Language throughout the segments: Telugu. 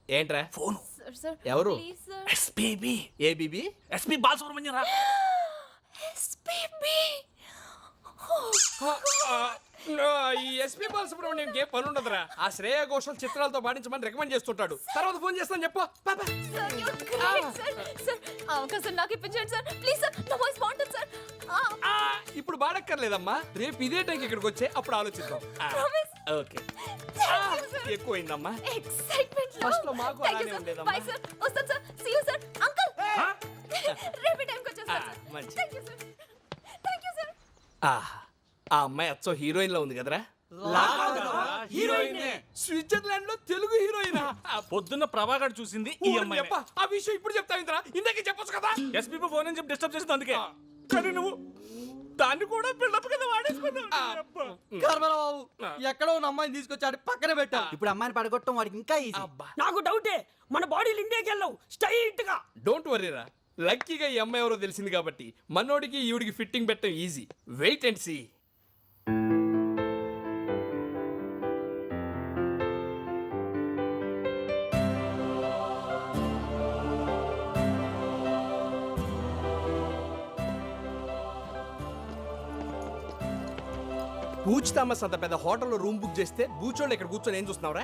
ఏంట్రా ఫోన్ ఎవరు ఎస్పీబీ ఏబీబీ ఎస్పీ బాలసుబ్రహ్మణ్యం రా. ఈ ఎస్పీ బాలసుబ్రహ్మణ్యం ఏ పని ఉండదురా. ఆ శ్రేయ ఘోషల్ చిత్రాలతో పాటించమని రికమెండ్ చేస్తుంటాడు. తర్వాత ఫోన్ చేస్తాను చెప్పు. అవకాశం నాకు ఇప్పించండి సార్ ప్లీజ్ సార్ నా వాయిస్ బాగుంటుంది సార్. ఇప్పుడు బాడక్కర్లేదమ్మా, రేపు ఇదే టైంకి ఇక్కడికి వచ్చే అప్పుడు ఆలోచిద్దాం. ఓకే ఎక్కువైందమ్మా. ఎక్సైట్మెంట్ ఫస్ట్ లో మాకు అలానే ఉండేదమ్మా. బై సార్ వస్తాను sir see you sir uncle రేపు టైంకి వచ్చేస్తాను సార్. మంచి థాంక్యూ సార్ థాంక్యూ సార్. ఆ అమ్మాయి అచ్చో హీరోయిన్ లో ఉంది కదరా. స్విట్జర్లాండ్ లో తెలుగు హీరోయినా? పొద్దున్న ప్రభాకర్ చూసింది ఈ అమ్మాయి. ఆ విషయం ఇప్పుడు చెప్తా ఇంతరా, ఇందాకే చెప్పొచ్చు కదా. ఎస్పీ ఫోన్ అని చెప్పి డిస్టర్బ్ చేసింది అందుకే. కానీ నువ్వు దాన్ని కూడా బిల్డప్ కింద వాడేసుకున్నావు. ఎక్కడో ఉన్న అమ్మాయిని తీసుకొచ్చాడు పక్కన పెట్టా. ఇప్పుడు అమ్మాయిని పడగొట్టడం వాడికి ఇంకా ఈజీ. నాకు డౌటే మన బాడీలు ఇండియాకి వెళ్ళవు స్ట్రైట్ గా. డోంట్ వరీరా, లక్కీగా ఈ అమ్మాయి ఎవరో తెలిసింది కాబట్టి మనోడికి ఈవిడికి ఫిట్టింగ్ పెట్టడం easy. Wait and see. Butch Thomas అంత పెద్ద హోటల్లో రూమ్ బుక్ చేస్తే బూచోళ్ళు ఇక్కడ కూర్చొని ఏం చూస్తున్నావురా?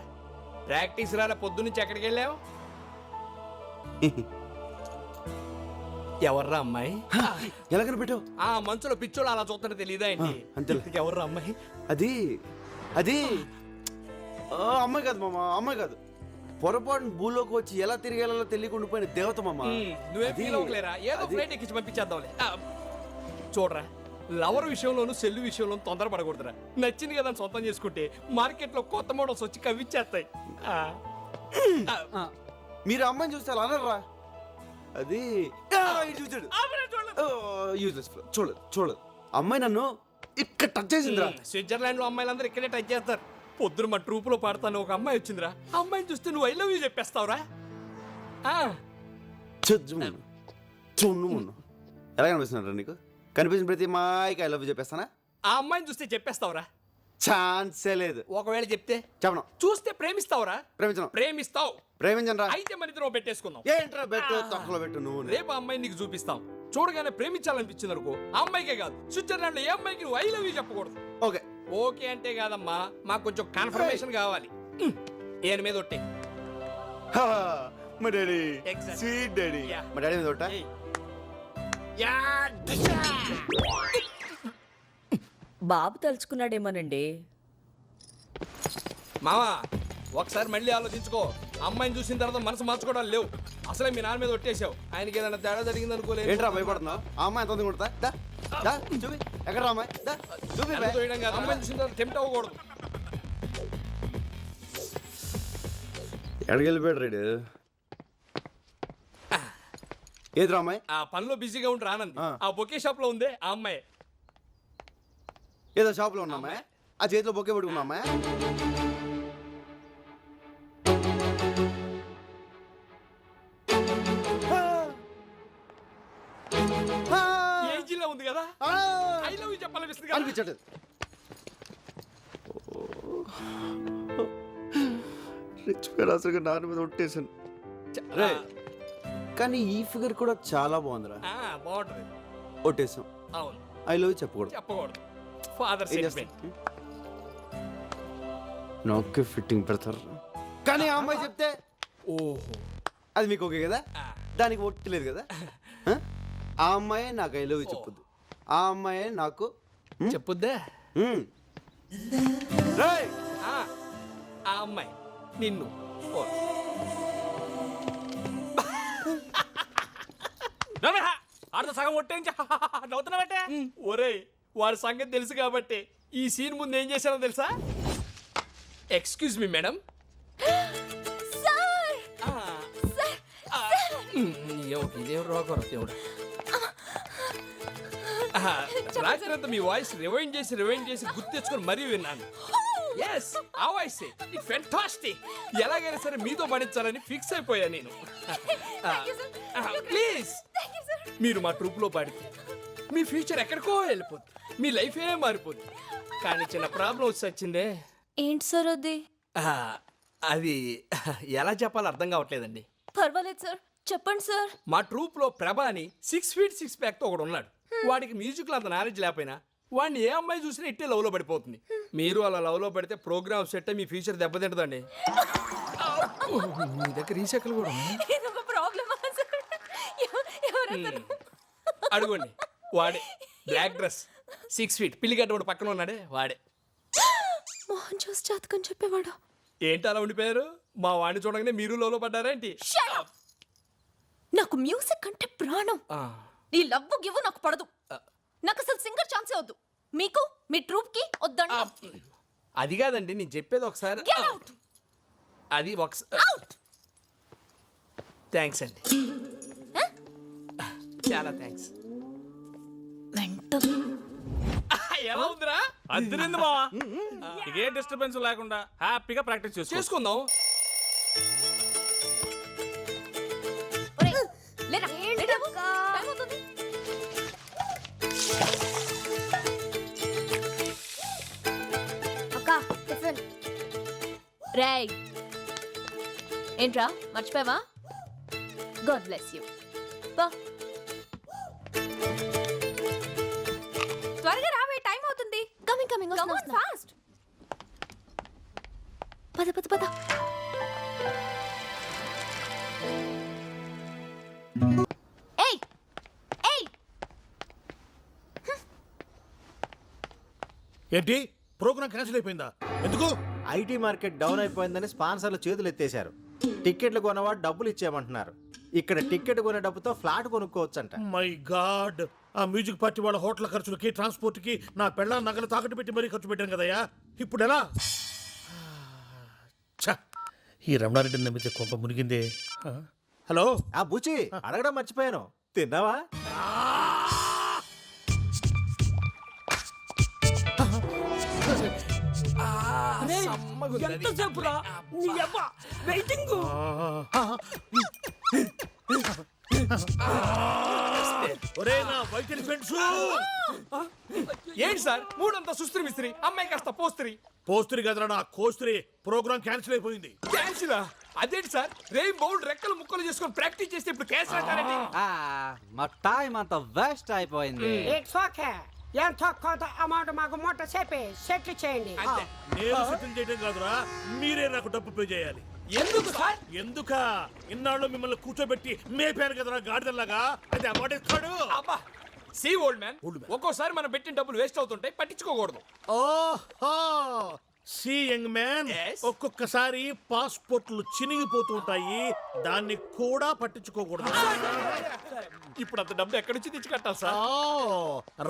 ప్రాక్టీస్ రాలే పొద్దున్నుంచి ఎక్కడికి వెళ్ళావు? ఎవర్రా అమ్మాయి? ఎలా కనిపెట్టావు? ఆ మంచులో పిచ్చోళ్ళు అలా చూస్తుంటే తెలియదా ఏంటి? అంతే. ఎవర్రా అమ్మాయి? అది అది అమ్మాయి కాదు మామ, అమ్మాయి కాదు. పొరపాటున భూలోకి వచ్చి ఎలా తిరిగేలా తెలియకుండా పోయిన దేవత మామ. నువ్వేం ఫీల్ అవ్వలేరా? ఏదో ఫ్లైట్ ఎక్కించి పంపించేద్దాంలే. చూడరా, లవర్ విషయంలోను సెల్లు విషయంలోను తొందరపడకూడదురా. నచ్చింది కదా అని సొంతం చేసుకుంటే మార్కెట్లో కొత్త మోడల్స్ వచ్చి కవిచ్చేస్తాయి. మీరు అమ్మాయిని చూస్తే అలా అనరా? అది చూచాడు చూడలేదు చూడలేదు. అమ్మాయి నన్ను ఇక్కడ టచ్ చేసిందిరా. స్విట్జర్లాండ్ లో అమ్మాయిలందరూ ఇక్కడే టచ్ చేస్తారు. పొద్దున మా ట్రూప్ లో పాడతాను ఒక అమ్మాయి వచ్చిందిరా. అమ్మాయిని చూస్తే నువ్వు ఐ లవ్ యూ చెప్పేస్తావురా. చూడు ఎలా కనిపిస్తున్నారా నీకు? కనిపించిన ప్రతి అమ్మాయికి ఐ లవ్ యూ చెప్పేస్తానా? ఆ అమ్మాయిని చూస్తే చెప్పేస్తావురా? ఛాన్సే లేదు. ఒకవేళ చెప్తే చెప్పను. చూస్తే ప్రేమిస్తావురా? ప్రేమించను. ప్రేమిస్తావు. ప్రేమించను రా. అయితే మన ఇద్దరం పెట్టేసుకుందాం. ఏంట్రా బెట్టు తొక్కలో పెట్టు నువ్వు. రేపు ఆ అమ్మాయిని నీకు చూపిస్తాం. చూడగానే ప్రేమించాలనిపించింది అనుకో, ఆ అమ్మాయికే కాదు స్విట్జర్లాండ్ లో ఏ అమ్మాయికి నువ్వు ఐ లవ్ యూ చెప్పకూడదు. ఓకే ఓకే అంటే కాదమ్మా, మాకు కొంచెం కన్ఫర్మేషన్ కావాలి. ఏను మీద ఒట్టే. మా daddy Exactly. Sweet daddy. Yeah. మా డాడీ మీద ఒకటా? బాబు తలుచుకున్నాడేమోనండి. మామా ఒకసారి మళ్ళీ ఆలోచించుకో. అమ్మాయిని చూసిన తర్వాత మనసు మార్చుకోవడం లేవు. అసలే మీ నాన్న మీద ఒట్టేసావు. ఆయనకి ఏదైనా తేడా జరిగింది అనుకోలేదు. ఏంట్రా భయపడుతున్నావు? ఆ అమ్మాయి ఎంత ఉంది కొడతా? చూపి ఎక్కడ రా అమ్మాయి? చూపి అమ్మాయిని చూసిన తర్వాత టెంప్ట్ అవ్వకూడదు. ఎక్కడికి వెళ్ళిపోయాడు రైడ్? ఏదిరా అమ్మాయి? ఆ పనిలో బిజీగా ఉంటే రానంది. ఆ బొకే షాప్ లో ఉందే ఆ అమ్మాయి. ఏదో షాప్ లో ఉన్నా అమ్మాయి? ఆ చేతిలో బొకే పట్టుకున్నా అమ్మాయి? ఏజీలో ఉంది కదా, ఐ లవ్ యూ చెప్పాలనిపిస్తుంది కదా. అనిపించట్లేదు. రిచ్ పేరు అసలు నాన్న మీద ఒట్టేసాను. కానీ ఈ ఫిగర్ కూడా చాలా బాగుందిరా. బాగుంటది. ఒట్టేసాం. అవును, ఐ లవ్ చెప్పకూడదు. చెప్పకూడదు. Father sentiment. నాకే ఫిట్టింగ్ పెడతారు. కానీ ఆ అమ్మాయి చెప్తే ఓహో అది మీకు ఓకే కదా? దానికి ఒట్టలేదు కదా? ఆ అమ్మాయే నాకు ఐ లవ్ చెప్పొద్దు. ఆ అమ్మాయే నాకు చెప్పుద్దా? రేయ్! ఆ అమ్మాయి నిన్ను ఆడతో సగం ఒట్టేంచి నవ్వుతున్నావంటే. ఒరేయ్, వాడి సంగతి తెలుసు కాబట్టి ఈ సీన్ ముందు ఏం చేశానో తెలుసా? Excuse me madam. రాత్రంతా మీ వాయిస్ రివైండ్ చేసి గుర్తు తెచ్చుకొని మరీ విన్నాను. ఎస్, ఆ వాయిస్ ఇట్ ఫెంటాస్టిక్. ఎలాగైనా సరే మీతో పడించాలని ఫిక్స్ అయిపోయా నేను. ప్లీజ్ మీరు మా ట్రూప్ లో పాడితే మీ ఫ్యూచర్ ఎక్కడికో వెళ్ళిపోద్ది, మీ లైఫే మారిపోద్ది. కానీ చిన్న ప్రాబ్లం వచ్చి వచ్చిందే. ఏంటి సార్ అది? అది ఎలా చెప్పాలో అర్థం కావట్లేదండి. పర్వాలేదు సార్, చెప్పండి సార్. మా ట్రూప్ లో ప్రభా అని 6 feet 6 pack తో ఒకడు ఉన్నాడు. వాడికి మ్యూజిక్ లో అంత నాలెడ్జ్ లేకపోయినా వాడిని ఏ అమ్మాయి చూసినా ఇట్టే లవ్ లో పడిపోతుంది. మీరు అలా లవ్ లో పడితే ప్రోగ్రామ్ సెట్ మీ ఫ్యూచర్ దెబ్బతింటదండి. మీ దగ్గర రీసైకిల్ కూడా ఉంది. ఇదొక ప్రాబ్లమా సార్? ఎవరతను? అడుగుండి, వాడే బ్లాక్ డ్రెస్ 6 feet పిల్లిగడ్డ వాడు పక్కన ఉన్నాడే వాడే. మోహన్ చూసి జాతకం చెప్పేవాడు. ఏంటి అలా ఉండిపోయారు? మా వాడిని చూడగానే మీరు లవ్ లో పడ్డారా ఏంటి? Shut up! నాకు మ్యూజిక్ అంటే ప్రాణం. ఈ లవ్ గివ్ నాకు పడదు. నాకు అసలు సింగర్ ఛాన్సే వద్దు. మీకు మీ ట్రూప్ కి వద్దండి. అది కాదండి, నేను చెప్పేది ఒకసారి. Get out! అది ఒకసారి. థ్యాంక్స్ అండి, చాలా థ్యాంక్స్. ఎలా ఉందిరా? అద్దరింది మావా. ఏ డిస్టర్బెన్స్ లేకుండా హ్యాపీగా ప్రాక్టీస్ చేసుకుందాం. ఒరేయ్, లేరా, లేరా. టైం అవుతుంది. అక్క, టిఫిన్. రేయ్, ఏంట్రా మర్చిపోయావా? God bless you. త్వరగా రావే, టైం అవుతుంది. Coming coming fast. పద పద పద. ఏయ్ ఏయ్, ఏంటి ప్రోగ్రామ్ క్యాన్సిల్ అయిపోయిందా? ఎందుకు? ఐటీ మార్కెట్ డౌన్ అయిపోయిందని స్పాన్సర్లు చేతులు ఎత్తేశారు. టిక్కెట్లు కొన్నవాడు డబ్బులు ఇచ్చేయమంటున్నారు. ఇక్కడ టిక్కెట్ కొనే డబ్బుతో ఫ్లాట్ కొనుక్కోవచ్చంట. మై గాడ్, ఆ మ్యూజిక్ పార్టీ వాళ్ళ హోటల్ ఖర్చులకి ట్రాన్స్పోర్ట్ కి నా పెళ్ళ నగలు తాకట్టు పెట్టి మరీ ఖర్చు పెట్టాను కదయ్యా. ఇప్పుడు ఎలా? ఛ, ఈ రమణారెడ్డిని నమ్మితే కొంప మునిగిందే. హలో, ఆ బుచి అడగడం మర్చిపోయాను, తిన్నావా? ఎంతసేపు రా నీ అబ్బా వెయిటింగ్. ఒరే నా వైట్ ఎలిఫెంట్స్, ఏంటి సార్ మూడంతా సుస్త్రి మిస్త్రి, అమ్మాయి కాస్త పోస్త్రి. పోస్త్రి కదరా నా కోస్త్రి. ప్రోగ్రామ్ క్యాన్సిల్ అయిపోయింది. క్యాన్సిలా? అదేంటి సార్, రెయిన్ బౌల్ రెక్కలు ముక్కలు చేసుకొని ప్రాక్టీస్ చేస్తే ఇప్పుడు క్యాన్సిల్ అంటారండి? మా టైం అంతా వేస్ట్ అయిపోయింది. It's okay. ఎంత కొంత అమౌంట్ మాకు మూట చెప్పి సెటిల్ చేయండి. నేను సెటిల్ చేయడం కాదురా, మీరే నాకు డబ్బు పే చేయాలి. ఎందుకు సార్? ఎందుక? ఇన్నాళ్ళు మిమ్మల్ని కూర్చోబెట్టి మేపాను కదరా గాడిదల్లాగా. అయితే అవార్డు ఇస్తాడు. అబ్బా, సి ఓల్డ్ మ్యాన్, ఒక్కోసారి మనం పెట్టిన డబ్బులు వేస్ట్ అవుతుంటాయి, పట్టించుకోకూడదు. ఓహో, సి యంగ్ మ్యాన్, Yes. ఒక్కొక్కసారి పాస్పోర్ట్లు చినిగిపోతుంటాయి, దాన్ని కూడా పట్టించుకోకూడదు. ఇప్పుడు అంత డబ్బు ఎక్కడి నుంచి తెచ్చి కట్టాలి సార్?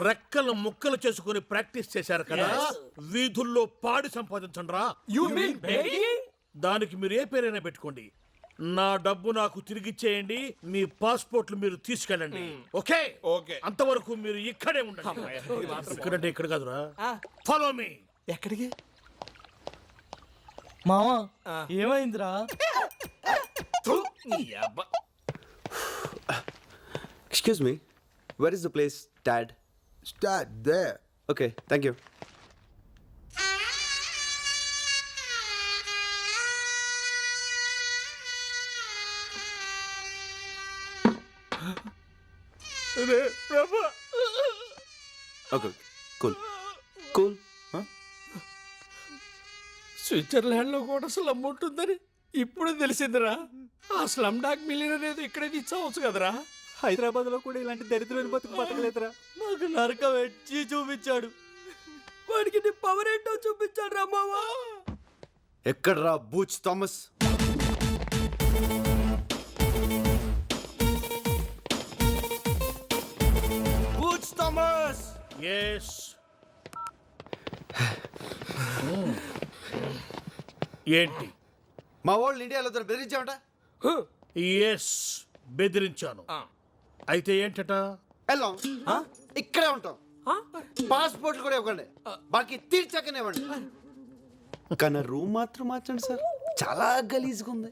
రెక్కలు ముక్కలు చేసుకుని ప్రాక్టీస్ చేశారు కదా, వీధుల్లో పాడి సంపాదించండి రా. You mean begging? దానికి మీరు ఏ పేరైనా పెట్టుకోండి. నా డబ్బు నాకు తిరిగిచ్చేయండి, మీ పాస్పోర్ట్లు మీరు తీసుకెళ్ళండి. Okay okay. అంతవరకు మీరు ఇక్కడే ఉండండి. ఇక్కడంటే ఇక్కడ కాదురా, ఫాలో మీ. ఎక్కడికి? మావా ఏమైందిరా? Excuse me, where is the place, Dad? Start there. Okay, thank you. Okay, cool. Cool. Huh? Switzerland లో కూడా స్లమ్ ఉంటుందని ఇప్పుడు తెలిసిందిరా. ఆ స్లమ్ డాగ్ మిలియనర్ ఏదో ఇక్కడే తీసుకోవచ్చు కదరా. హైదరాబాద్ లో కూడా ఇలాంటి దరిద్రమైన బతుకు బతకలేదురా. నాకు నరకం వచ్చి చూపించాడు. వాడికి నీ పవర్ ఏంటో చూపించాడు రా మావా. ఎక్కడ్రా Butch Thomas? Butch Thomas. Yes. ఏంటి? మా వాళ్ళు ఇండియాలో బెదిరించామట. ఎస్, బెదిరించాను. అయితే ఏంటట? వెళ్ళాం, ఇక్కడే ఉంటాం. పాస్పోర్ట్లు కూడా ఇవ్వండి, బాకీ తీర్చకనే ఇవ్వండి. కానీ రూమ్ మాత్రం మార్చండి సార్, చాలా గలీజ్గా ఉంది.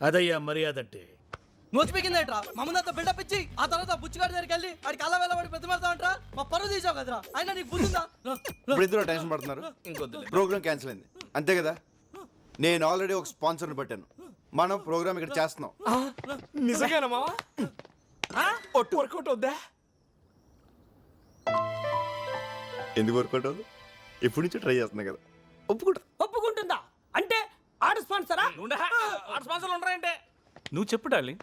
అదయ్యా మర్యాద అంటే. నోచిపోయిందేట్రా మమ్మల్ని బిల్డప్ ఇచ్చి ఆ తర్వాత బుచ్చిగాడి దగ్గరికి వెళ్ళి వాడికి అలా వెళ్ళబడి పెద్దమాడతావంటరా. మా పరువు తీసావు కదరా, అయినా నీకు బుద్ధిందా? ఇప్పుడు ఇద్దరు టెన్షన్ పడుతున్నారు. ఇంకొద్దు. ప్రోగ్రామ్ క్యాన్సిల్ అయింది అంతే కదా. నేను ఆల్రెడీ ఒక స్పాన్సర్ని పెట్టాను. మనం ప్రోగ్రామ్ ఇక్కడ చేస్తున్నాం. నిజంగానా మావా? వర్కౌట్ అవుద్దా? ఎందుకు వర్కౌట్ అవ్వదు? ఎప్పటి నుంచో ట్రై చేస్తున్నా కదా, ఒప్పుకుంటా. ఒప్పుకుంటుందా అంటే ఆడ స్పాన్సరా? ఆడ స్పాన్సర్లు ఉండరంటే నువ్వు చెప్పు డార్లింగ్.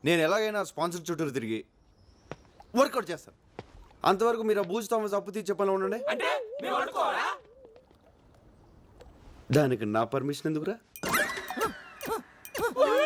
నేను ఎలాగైనా స్పాన్సర్ చుట్టూరు తిరిగి వర్కౌట్ చేస్తాను. అంతవరకు మీరు ఆ బూజ్ థామస్ అప్పు తీర్చే పనిలో ఉండండి. అంటే మేము అనుకోవాలా? దానికి నా పర్మిషన్ ఎందుకురా?